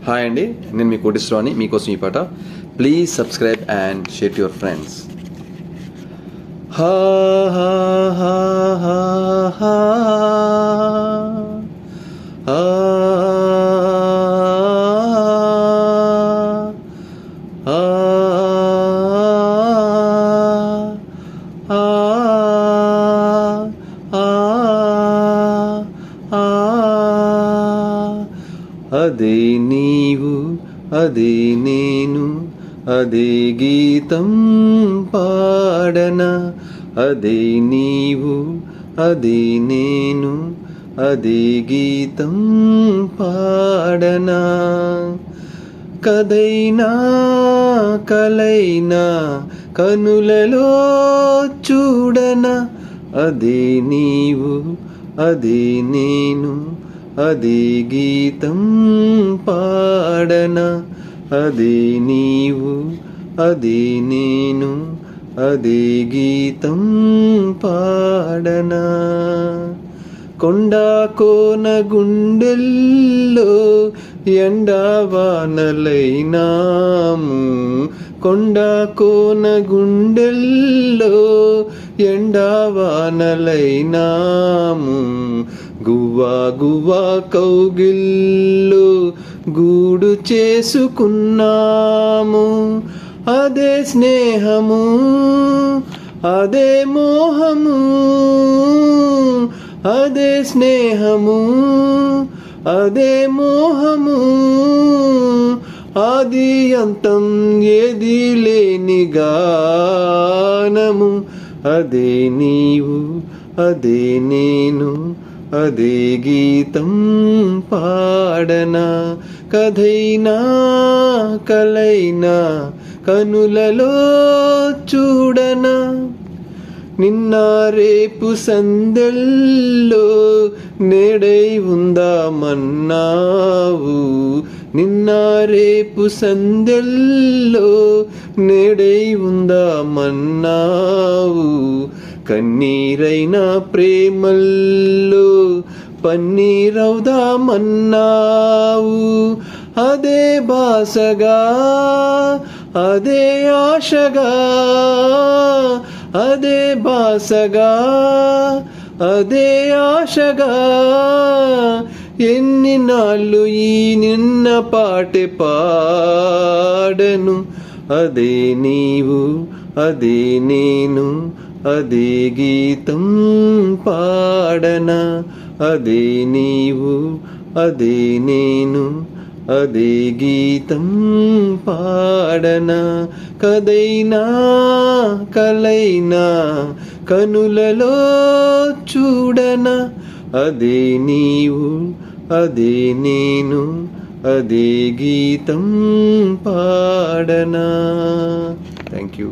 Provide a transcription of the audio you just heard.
Hi అండి, నేను మీ కోటేశ్వరరావుని. మీకోసం ఈ పాట. Please subscribe and share to your friends. హా హా హా హా హా అదే నీవు అదే నేను అదే గీతం పాడనా. అదే నీవు అదే నేను అదే గీతం పాడనా. కదైనా కలైనా కనులలో చూడనా. అదే నీవు అదే నేను అదే గీతం పాడనా. అదే నీవు అదే నేను అదే గీతం పాడనా. కొండా కోన గుండెల్లో ఎండావానలైనాము. కొండా కోన గుండెల్లో ఎండావానలైనాము. గువ్వా గువ్వా కౌగిల్లో గూడు చేసుకున్నాము. అదే స్నేహము అదే మోహము. అదే స్నేహము అదే మోహము. ఆది అంతం ఏది లేని గానము. అదే నీవు అదే నేను అదే గీతం పాడనా. కథైనా కలైనా కనులలో చూడనా. నిన్న రేపు సందెల్లో నేడై ఉందామన్నావు. నిన్న రేపు సందెల్లో నేడై ఉందామన్నావు. కన్నీరైన ప్రేమల్లో పన్నీరవుదామన్నావు. అదే బాసగా అదే ఆశగా. అదే బాసగా అదే ఆశగా. ఎన్ని నాళ్ళు ఈ నిన్న పాటే పాడను. అదే నీవు అదే నేను అదే గీతం పాడనా. అదే నీవు అదే నేను అదే గీతం పాడనా. కదైనా కలైనా కనులలో చూడనా. అదే నీవు అదే నేను అదే గీతం పాడనా. Thank you.